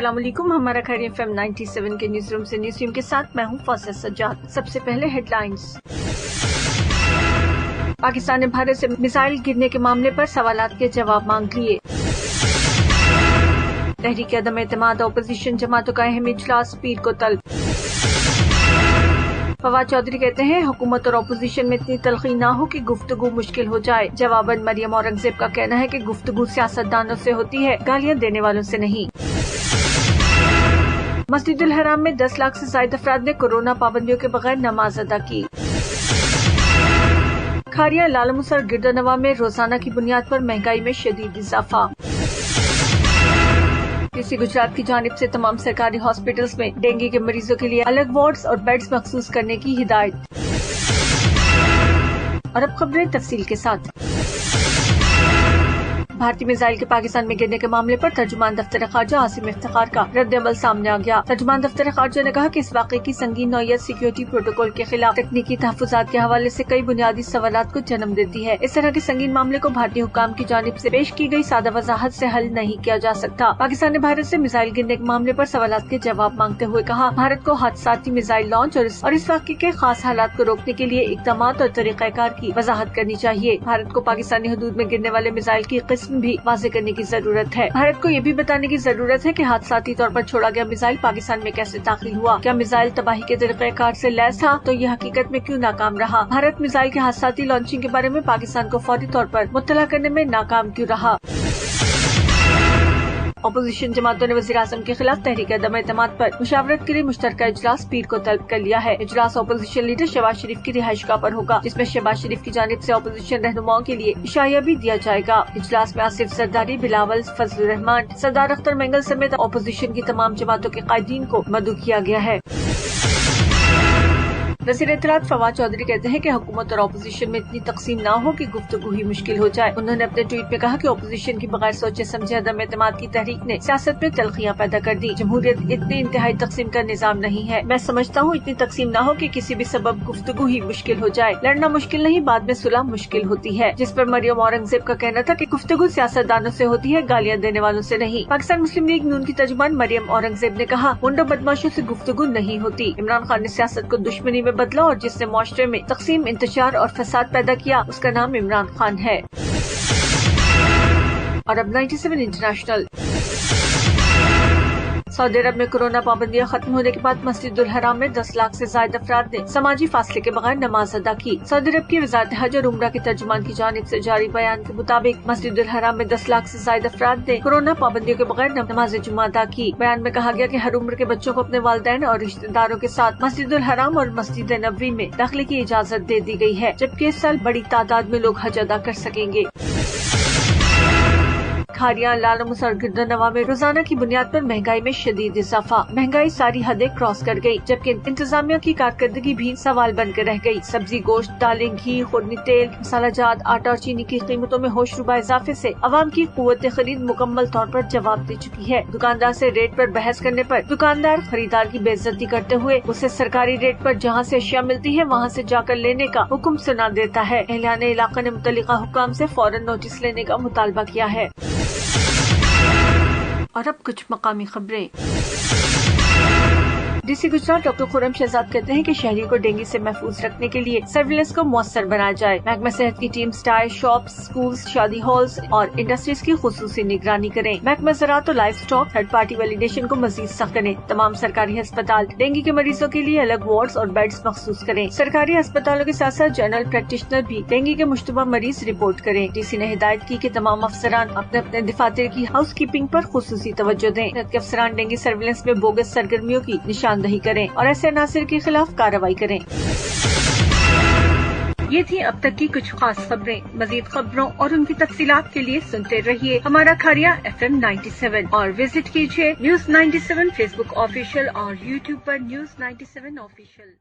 अस्सलाम वालेकुम। हमारा खैरियत FM 97 के न्यूज रूम से न्यूज टीम के साथ मैं हूँ फौजिया सज्जाद। सबसे पहले हेडलाइंस। पाकिस्तान ने भारत से मिसाइल गिरने के मामले पर सवालात के जवाब मांग लिए। तहरीक अदम एतमाद अपोजिशन जमातों का अहम इजलास पीर को तलब। फवाद चौधरी कहते हैं हुकूमत और अपोजिशन में इतनी तलखी ना हो कि गुफ्तगू मुश्किल हो जाए। जवाबन मरियम औरंगजेब का कहना है कि गुफ्तगू सियासतदानों से होती है, गालियां देने वालों से नहीं। मस्जिदुल हराम में 10 लाख से ज्यादा अफराद ने कोरोना पाबंदियों के बगैर नमाज अदा की। खारिया लालमूस और गिरदनवा में रोजाना की बुनियाद पर महंगाई में शदीद इजाफा। डीसी गुजरात की जानिब से तमाम सरकारी हॉस्पिटल्स में डेंगू के मरीजों के लिए अलग वार्ड्स और बेड्स मखसूस करने की हिदायत। और अब खबरें तफसील के साथ। भारतीय मिसाइल के पाकिस्तान में गिरने के मामले पर तर्जुमान दफ्तर खारजा आसिम इफ्तिखार का रद्द-ए-अमल सामने आ गया। तर्जुमान दफ्तर खारजा ने कहा कि इस वाक़े की संगीन नौयत सिक्योरिटी प्रोटोकॉल के खिलाफ तकनीकी तहफ़्फ़ुज़ात के हवाले से कई बुनियादी सवालात को जन्म देती है। इस तरह के संगीन मामले को भारतीय हुकाम की जानिब से पेश की गई सादा वजाहत से हल नहीं किया जा सकता। पाकिस्तान ने भारत से मिसाइल गिरने के मामले पर सवालात के जवाब मांगते हुए कहा, भारत को हादसाती मिसाइल लॉन्च और इस वाक़े के खास हालात को रोकने के लिए इक़दाम और तरीक़ाकार की वजाहत करनी चाहिए। भारत को पाकिस्तानी हदूद में गिरने वाले मिसाइल की किस्म भी वाज़ेह करने की जरूरत है। भारत को ये भी बताने की जरूरत है कि हादसाती तौर पर छोड़ा गया मिसाइल पाकिस्तान में कैसे दाखिल हुआ। क्या मिसाइल तबाही के तरीक़ेकार से लैस था तो ये हकीकत में क्यों नाकाम रहा। भारत मिसाइल के हादसाती लॉन्चिंग के बारे में पाकिस्तान को फौरी तौर पर मुत्तला करने में नाकाम क्यों रहा। अपोजिशन जमातों ने वज़ीर आज़म के खिलाफ तहरीक अदम एतमाद पर मुशावरत के लिए मुश्तरका इजलास पीर को तलब कर लिया है। इजलास अपोजिशन लीडर शहबाज शरीफ की रिहाइशगाह पर होगा, जिसमें शहबाज शरीफ की जानिब से अपोजिशन रहनुमाओं के लिए इशाया भी दिया जाएगा। इजलास में आसिफ जरदारी, बिलावल, फजलुर रहमान, सरदार अख्तर मेंगल समेत अपोजिशन की तमाम जमातों के कायदीन को मदऊ किया गया है। वज़ीर इत्तलात फवाद चौधरी कहते हैं कि हुकूमत और अपोजिशन में इतनी तकसीम ना हो कि गुफ्तगू ही मुश्किल हो जाए। उन्होंने अपने ट्वीट में कहा कि अपोजिशन की बगैर सोचे समझे अदम एतमाद की तहरीक ने सियासत में तलखियां पैदा कर दी। जमहूरियत इतनी इंतहाई तकसीम का निजाम नहीं है। मैं समझता हूँ इतनी तकसीम ना हो कि किसी भी सबब गुफ्तगू ही मुश्किल हो जाए। लड़ना मुश्किल नहीं, बाद में सुलह मुश्किल होती है। जिस पर मरियम औरंगजेब का कहना था कि गुफ्तगू सियासतदानों से होती है, गालियां देने वालों से नहीं। पाकिस्तान मुस्लिम लीग नून की तर्जुमान मरियम औरंगजेब ने कहा, मुंडो बदमाशों से गुफ्तगू नहीं होती। इमरान खान ने सियासत को दुश्मनी में बदला और जिसने मुआशरे में तकसीम, इंतशार और फसाद पैदा किया उसका नाम इमरान खान है। और अब 97 इंटरनेशनल। सऊदी अरब में कोरोना पाबंदियां खत्म होने के बाद मस्जिदुल हराम में 10 लाख से ज्यादा अफराद ने समाजी फासले के बगैर नमाज अदा की। सऊदी अरब की वज़ारत हज और उम्रा के तर्जुमान की जानिब से जारी बयान के मुताबिक मस्जिदुल हराम में 10 लाख से ज्यादा अफराद ने कोरोना पाबंदियों के बगैर नमाज जुमा अदा की। बयान में कहा गया कि हर उम्र के बच्चों को अपने वालिदैन और रिश्तेदारों के साथ मस्जिदुल हराम और मस्जिद नबवी में दाखिले की इजाजत दे दी गई है, जबकि इस साल बड़ी तादाद में लोग हज अदा कर सकेंगे। खारिया लालमूस और गिरदनवा में रोजाना की बुनियाद पर महंगाई में शदीद इजाफा। महंगाई सारी हदें क्रॉस कर गई, जबकि इंतजामिया की कारकर्दगी भी सवाल बनकर रह गई। सब्जी, गोश्त, दालें, घी, खुरनी तेल, मसाला जात, आटा और चीनी की कीमतों में होशरुबा इजाफे से अवाम की कुव्वत खरीद मुकम्मल तौर पर जवाब दे चुकी है। दुकानदार से रेट पर बहस करने पर दुकानदार खरीदार की बेइज्जती करते हुए उसे सरकारी रेट पर जहाँ से अशिया मिलती है वहाँ से जाकर लेने का हुक्म सुना देता है। एहलियाने इलाका ने मुतल्लिका हुक्काम से फौरन नोटिस लेने का मुतालबा किया है। और अब कुछ मकामी खबरें। डीसी गुजरात डॉक्टर खुर्रम शहजाद कहते हैं कि शहरियों को डेंगू से महफूज रखने के लिए सर्विलेंस को मौसर बनाया जाए। महकमा सेहत की टीम स्टाय, शॉप्स, स्कूल्स, शादी हॉल्स और इंडस्ट्रीज की खुसूसी निगरानी करें। महकमा ज़राअत और life stock third party validation को मजीद सख्त करें। तमाम सरकारी अस्पताल डेंगू के मरीजों के लिए अलग वार्ड्स और बेड्स मखसूस करें। सरकारी अस्पतालों के साथ साथ जनरल प्रैक्टिशनर भी डेंगू के मुश्तबा मरीज रिपोर्ट करें। डीसी ने हिदायत की कि तमाम अफसरान अपने अपने दफातर की हाउस कीपिंग पर खुसूसी तवज्जो दें। अफसरान डेंगू सर्विलेंस में बोगस सरगर्मियों की निशानदही करें और ऐसे अनासिर के खिलाफ कार्रवाई करें। ये थी अब तक की कुछ खास खबरें। मजीद खबरों और उनकी तफसीलात के लिए सुनते रहिए हमारा खैरिया FM 97 और विजिट कीजिए न्यूज़ 97 फेसबुक ऑफिशियल और YouTube पर न्यूज़ 97 ऑफिशियल।